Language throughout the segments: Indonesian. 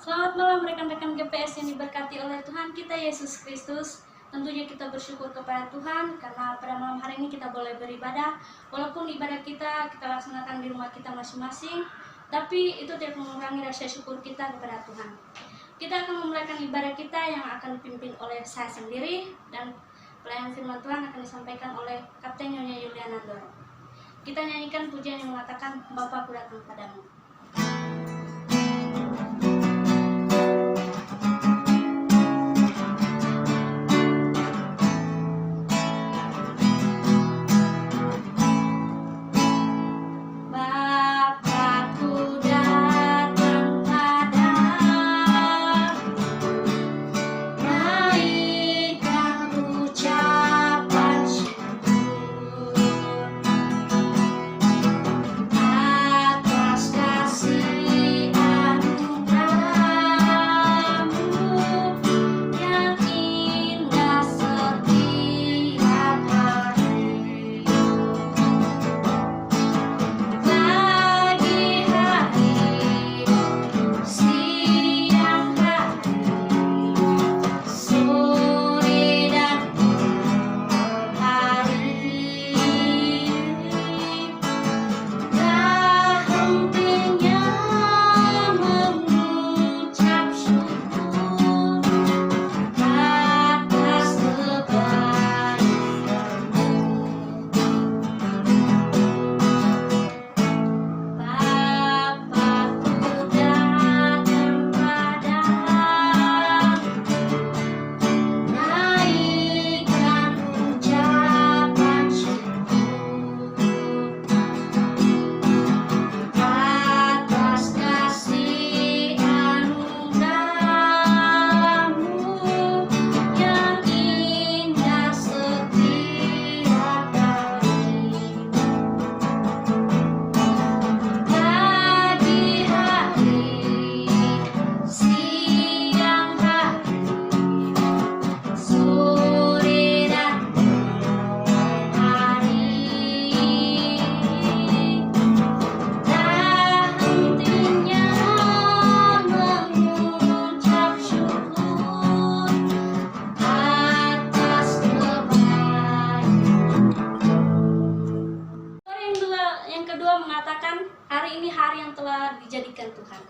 Selamat malam rekan-rekan GPS yang diberkati oleh Tuhan kita Yesus Kristus. Tentunya kita bersyukur kepada Tuhan karena pada malam hari ini kita boleh beribadah. Walaupun ibadah kita laksanakan di rumah kita masing-masing, tapi itu tidak mengurangi rasa syukur kita kepada Tuhan. Kita akan memulaikan ibadah kita yang akan dipimpin oleh saya sendiri, dan pelayanan firman Tuhan akan disampaikan oleh Kapten Nyonya Yuliana Doro. Kita nyanyikan pujian yang mengatakan, Bapa ku datang padamu. Mengatakan hari ini hari yang telah dijadikan Tuhan.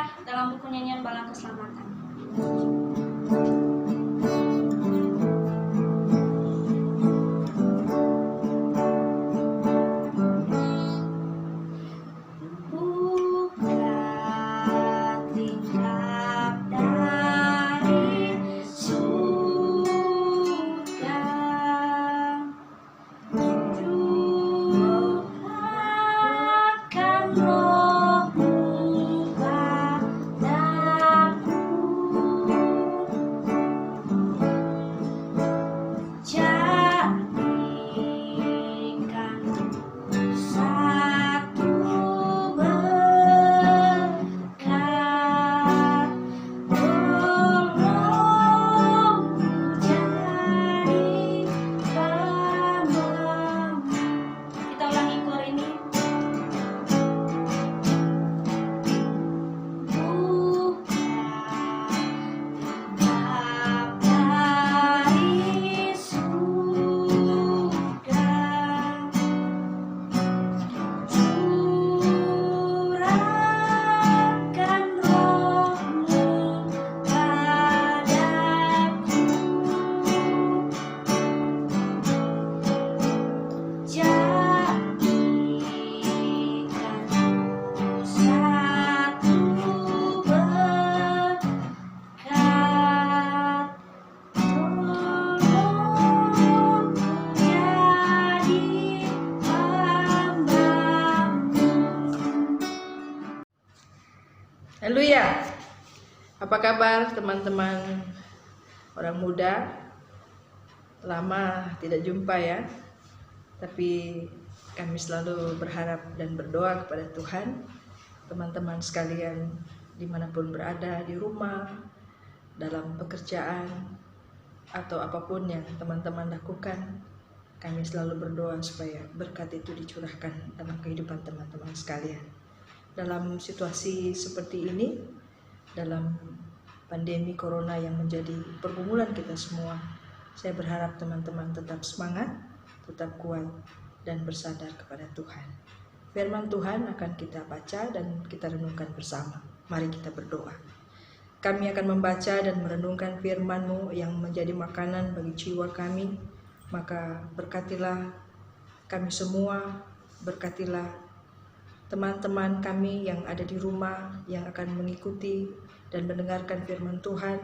Yesaya dalam buku nyanyian Bala Keselamatan. Haleluya. Apa kabar teman-teman orang muda? Lama tidak jumpa ya. Tapi kami selalu berharap dan berdoa kepada Tuhan. Teman-teman sekalian dimanapun berada, di rumah, dalam pekerjaan, atau apapun yang teman-teman lakukan, kami selalu berdoa supaya berkat itu dicurahkan dalam kehidupan teman-teman sekalian. Dalam situasi seperti ini, dalam pandemi corona yang menjadi pergumulan kita semua, saya berharap teman-teman tetap semangat, tetap kuat, dan bersandar kepada Tuhan. Firman Tuhan akan kita baca dan kita renungkan bersama. Mari kita berdoa. Kami akan membaca dan merenungkan firman-Mu yang menjadi makanan bagi jiwa kami. Maka berkatilah kami semua, berkatilah teman-teman kami yang ada di rumah yang akan mengikuti dan mendengarkan firman Tuhan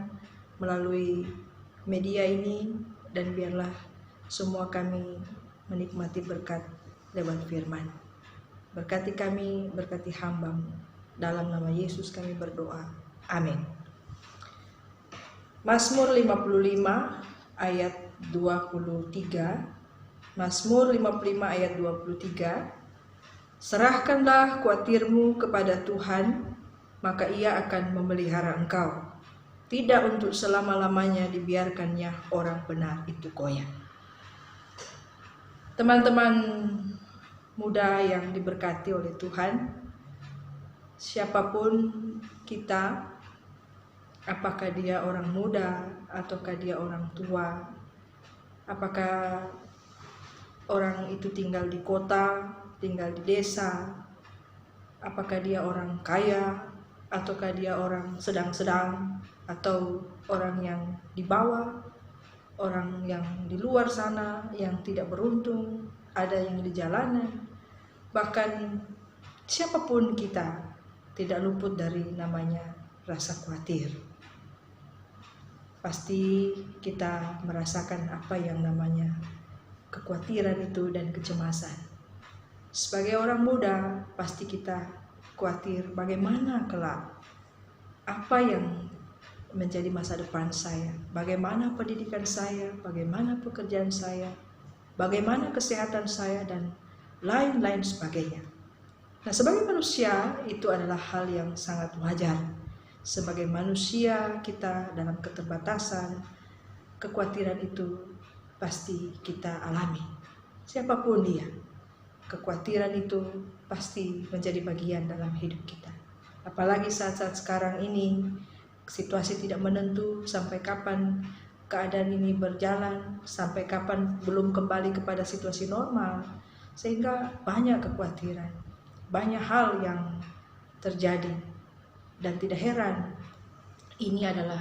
melalui media ini, dan biarlah semua kami menikmati berkat lewat firman. Berkati kami, berkati hamba-Mu. Dalam nama Yesus kami berdoa. Amin. Mazmur 55 ayat 23. Mazmur 55 ayat 23. Serahkanlah khawatirmu kepada Tuhan, maka Ia akan memelihara engkau. Tidak untuk selama-lamanya dibiarkannya orang benar itu goyah. Teman-teman muda yang diberkati oleh Tuhan, siapapun kita, apakah dia orang muda ataukah dia orang tua, apakah orang itu tinggal di kota, tinggal di desa, apakah dia orang kaya ataukah dia orang sedang-sedang, atau orang yang di bawah, orang yang di luar sana yang tidak beruntung, ada yang di jalanan, bahkan siapapun kita tidak luput dari namanya rasa khawatir. Pasti kita merasakan apa yang namanya kekhawatiran itu dan kecemasan. Sebagai orang muda, pasti kita khawatir bagaimana kelak, apa yang menjadi masa depan saya, bagaimana pendidikan saya, bagaimana pekerjaan saya, bagaimana kesehatan saya, dan lain-lain sebagainya. Nah, sebagai manusia itu adalah hal yang sangat wajar. Sebagai manusia kita dalam keterbatasan, kekhawatiran itu pasti kita alami. Siapapun dia, kekhawatiran itu pasti menjadi bagian dalam hidup kita. Apalagi saat-saat sekarang ini, situasi tidak menentu sampai kapan keadaan ini berjalan, sampai kapan belum kembali kepada situasi normal, sehingga banyak kekhawatiran, banyak hal yang terjadi. Dan tidak heran, ini adalah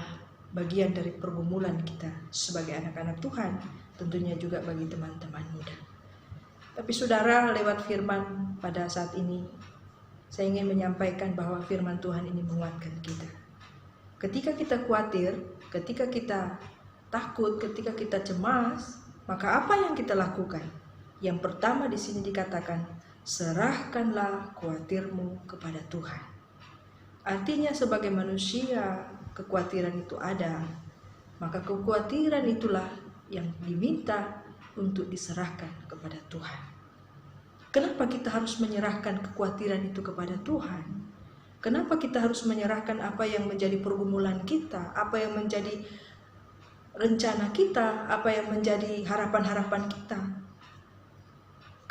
bagian dari pergumulan kita sebagai anak-anak Tuhan, tentunya juga bagi teman-teman muda. Tapi saudara, lewat firman pada saat ini, saya ingin menyampaikan bahwa firman Tuhan ini menguatkan kita. Ketika kita khawatir, ketika kita takut, ketika kita cemas, maka apa yang kita lakukan? Yang pertama di sini dikatakan, serahkanlah khawatirmu kepada Tuhan. Artinya sebagai manusia, kekhawatiran itu ada. Maka kekhawatiran itulah yang diminta untuk diserahkan kepada Tuhan. Kenapa kita harus menyerahkan kekhawatiran itu kepada Tuhan? Kenapa kita harus menyerahkan apa yang menjadi pergumulan kita, apa yang menjadi rencana kita, apa yang menjadi harapan-harapan kita?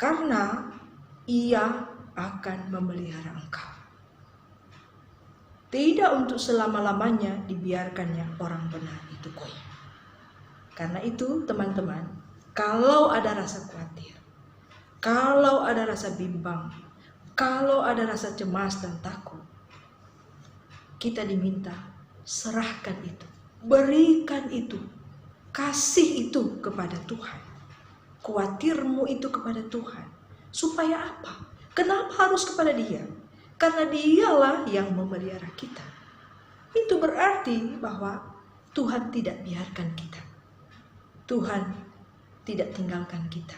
Karena Ia akan memelihara engkau. Tidak untuk selama-lamanya dibiarkannya orang benar itu goyah. Karena itu teman-teman, kalau ada rasa khawatir, kalau ada rasa bimbang, kalau ada rasa cemas dan takut, kita diminta serahkan itu, berikan itu, kasih itu kepada Tuhan. Khawatirmu itu kepada Tuhan. Supaya apa? Kenapa harus kepada Dia? Karena Dialah yang memelihara kita. Itu berarti bahwa Tuhan tidak biarkan kita. Tuhan tidak tinggalkan kita.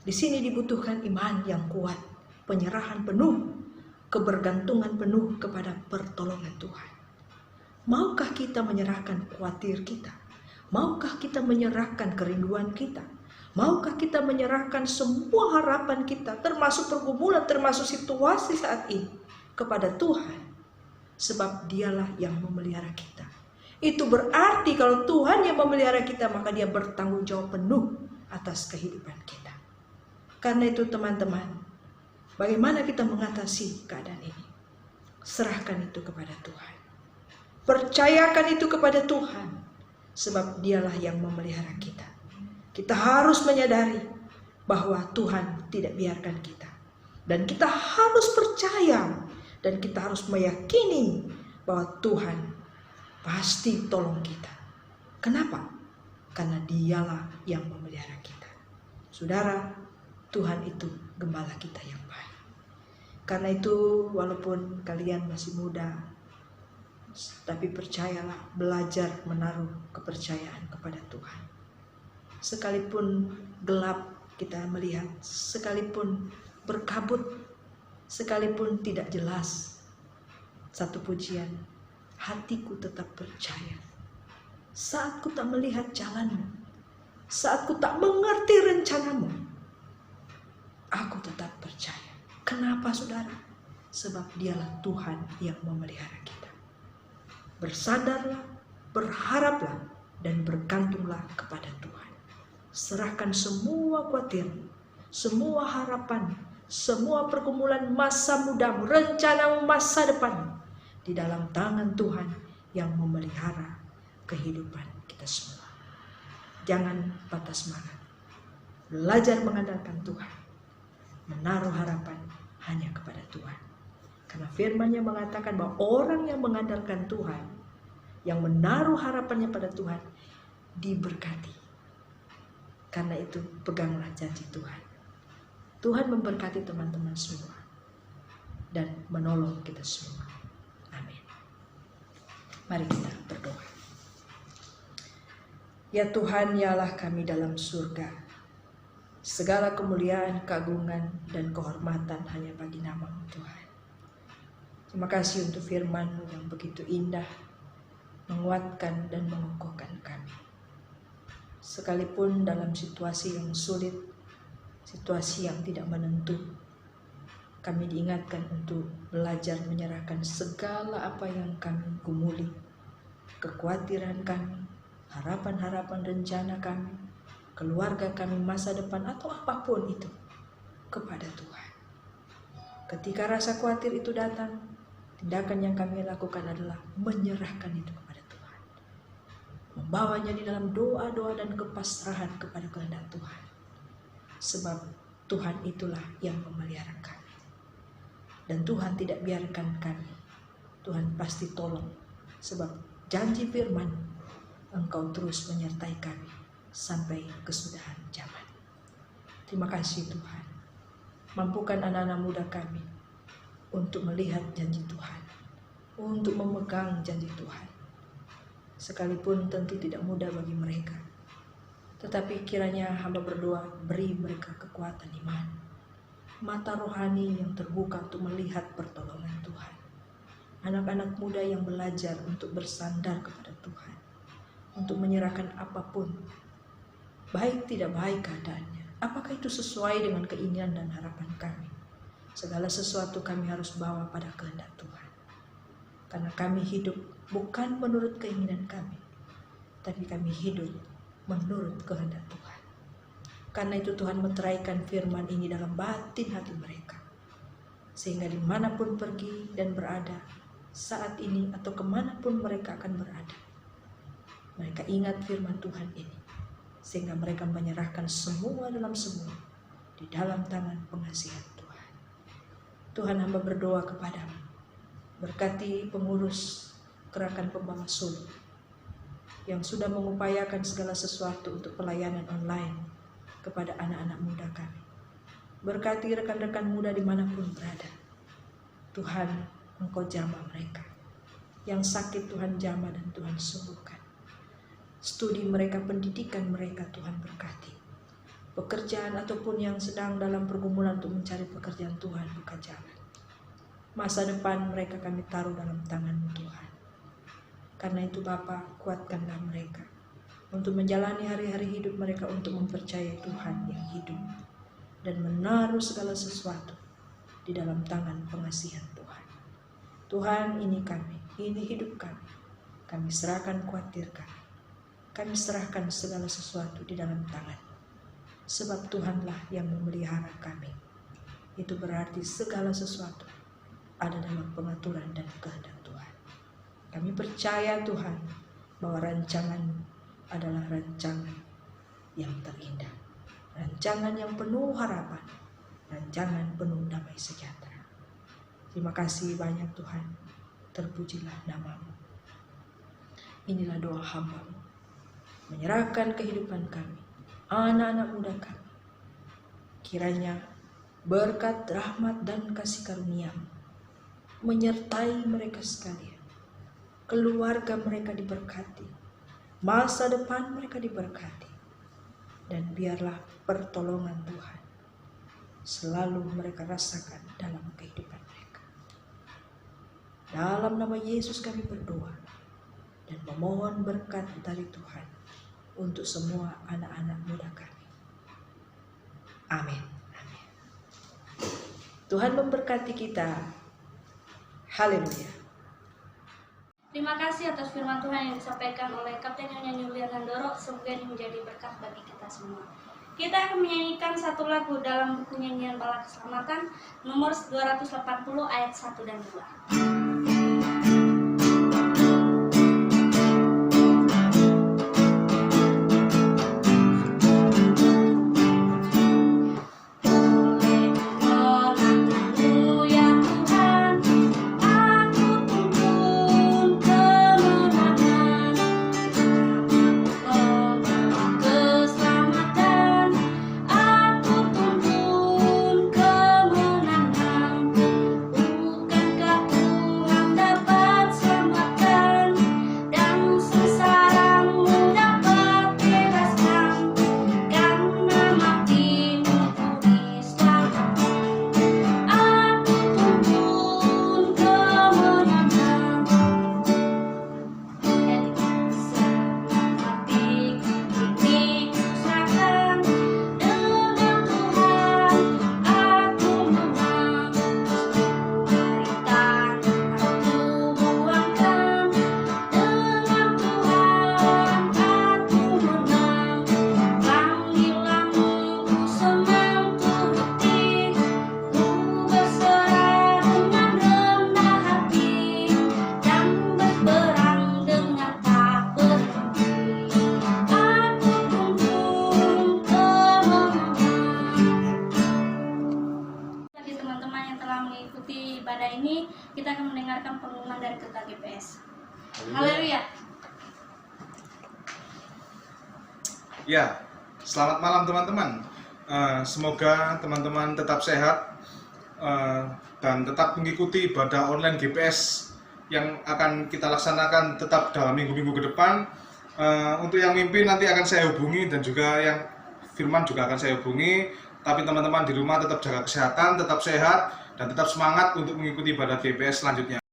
Di sini dibutuhkan iman yang kuat, penyerahan penuh, kebergantungan penuh kepada pertolongan Tuhan. Maukah kita menyerahkan khawatir kita? Maukah kita menyerahkan kerinduan kita? Maukah kita menyerahkan semua harapan kita, termasuk pergumulan, termasuk situasi saat ini, kepada Tuhan? Sebab Dialah yang memelihara kita. Itu berarti kalau Tuhan yang memelihara kita, maka Dia bertanggung jawab penuh atas kehidupan kita. Karena itu teman-teman, bagaimana kita mengatasi keadaan ini? Serahkan itu kepada Tuhan. Percayakan itu kepada Tuhan. Sebab Dialah yang memelihara kita. Kita harus menyadari bahwa Tuhan tidak biarkan kita. Dan kita harus percaya. Dan kita harus meyakini bahwa Tuhan pasti tolong kita. Kenapa? Karena Dialah yang memelihara kita. Saudara, Tuhan itu gembala kita yang baik. Karena itu walaupun kalian masih muda, tapi percayalah, belajar menaruh kepercayaan kepada Tuhan. Sekalipun gelap kita melihat, sekalipun berkabut, sekalipun tidak jelas, satu pujian, hatiku tetap percaya. Saat ku tak melihat jalanmu, saat ku tak mengerti rencanamu, aku tetap percaya. Kenapa saudara? Sebab Dialah Tuhan yang memelihara kita. Bersadarlah, berharaplah, dan bergantunglah kepada Tuhan. Serahkan semua khawatir, semua harapan, semua pergumulan masa mudamu, rencanamu masa depan di dalam tangan Tuhan yang memelihara kehidupan kita semua. Jangan patah semangat. Belajar mengandalkan Tuhan. Menaruh harapan hanya kepada Tuhan. Karena firman-Nya mengatakan bahwa orang yang mengandalkan Tuhan, yang menaruh harapannya pada Tuhan, diberkati. Karena itu peganglah janji Tuhan. Tuhan memberkati teman-teman semua dan menolong kita semua. Amin. Mari kita berdoa. Ya Tuhan, ya Allah kami dalam surga. Segala kemuliaan, keagungan, dan kehormatan hanya bagi nama-Mu Tuhan. Terima kasih untuk firman-Mu yang begitu indah, menguatkan dan mengukuhkan kami. Sekalipun dalam situasi yang sulit, situasi yang tidak menentu, kami diingatkan untuk belajar menyerahkan segala apa yang kami gumuli, kekhawatiran kami, harapan-harapan rencana kami, keluarga kami, masa depan, atau apapun itu kepada Tuhan. Ketika rasa khawatir itu datang, tindakan yang kami lakukan adalah menyerahkan itu kepada Tuhan. Membawanya di dalam doa-doa dan kepasrahan kepada kehendak Tuhan. Sebab Tuhan itulah yang memelihara kami. Dan Tuhan tidak biarkan kami Tuhan pasti tolong, sebab janji firman Engkau terus menyertai kami sampai kesudahan zaman. Terima kasih Tuhan. Mampukan anak-anak muda kami untuk melihat janji Tuhan, untuk memegang janji Tuhan. Sekalipun tentu tidak mudah bagi mereka, tetapi kiranya hamba berdoa, beri mereka kekuatan iman, mata rohani yang terbuka untuk melihat pertolongan Tuhan. Anak-anak muda yang belajar untuk bersandar kepada Tuhan, untuk menyerahkan apapun, baik tidak baik keadaannya, apakah itu sesuai dengan keinginan dan harapan kami. Segala sesuatu kami harus bawa pada kehendak Tuhan, karena kami hidup bukan menurut keinginan kami, tapi kami hidup menurut kehendak Tuhan. Karena itu Tuhan meteraikan firman ini dalam batin hati mereka, sehingga dimanapun pergi dan berada saat ini atau kemanapun mereka akan berada, mereka ingat firman Tuhan ini, sehingga mereka menyerahkan semua dalam semua di dalam tangan pengasihan Tuhan. Tuhan, hamba berdoa kepadamu, berkati pengurus gerakan pembawa suluk yang sudah mengupayakan segala sesuatu untuk pelayanan online kepada anak-anak muda kami. Berkati rekan-rekan muda dimanapun berada. Tuhan, Engkau jamah mereka. Yang sakit Tuhan jamah dan Tuhan sembuhkan. Studi mereka, pendidikan mereka Tuhan berkati. Pekerjaan ataupun yang sedang dalam pergumulan untuk mencari pekerjaan Tuhan buka jalan. Masa depan mereka kami taruh dalam tangan-Mu Tuhan. Karena itu Bapa, kuatkanlah mereka untuk menjalani hari-hari hidup mereka untuk mempercayai Tuhan yang hidup dan menaruh segala sesuatu di dalam tangan pengasihan Tuhan. Tuhan, ini kami, ini hidup kami. Kami serahkan khawatir kami. Kami serahkan segala sesuatu di dalam tangan. Sebab Tuhanlah yang memelihara kami. Itu berarti segala sesuatu ada dalam pengaturan dan kehendak Tuhan. Kami percaya Tuhan bahwa rancangan adalah rancangan yang terindah, rancangan yang penuh harapan, rancangan penuh damai sejahtera. Terima kasih banyak Tuhan, terpujilah nama-Mu. Inilah doa hamba-Mu, menyerahkan kehidupan kami, anak-anak muda kami. Kiranya berkat, rahmat, dan kasih karunia-Mu menyertai mereka sekalian. Keluarga mereka diberkati, masa depan mereka diberkati, dan biarlah pertolongan Tuhan selalu mereka rasakan dalam kehidupan mereka. Dalam nama Yesus kami berdoa dan memohon berkat dari Tuhan untuk semua anak-anak muda kami. Amin. Amin. Tuhan memberkati kita. Haleluya. Terima kasih atas firman Tuhan yang disampaikan oleh Kapten Nyonya Yulian Handoro. Semoga ini menjadi berkat bagi kita semua. Kita akan menyanyikan satu lagu dalam buku nyanyian Bala Keselamatan nomor 280 ayat 1 dan 2. Haleluya. Ya, selamat malam teman-teman. Semoga teman-teman tetap sehat dan tetap mengikuti ibadah online GPS yang akan kita laksanakan tetap dalam minggu-minggu ke depan. Untuk yang mimpin nanti akan saya hubungi, dan juga yang firman juga akan saya hubungi. Tapi teman-teman di rumah tetap jaga kesehatan, tetap sehat, dan tetap semangat untuk mengikuti ibadah GPS selanjutnya.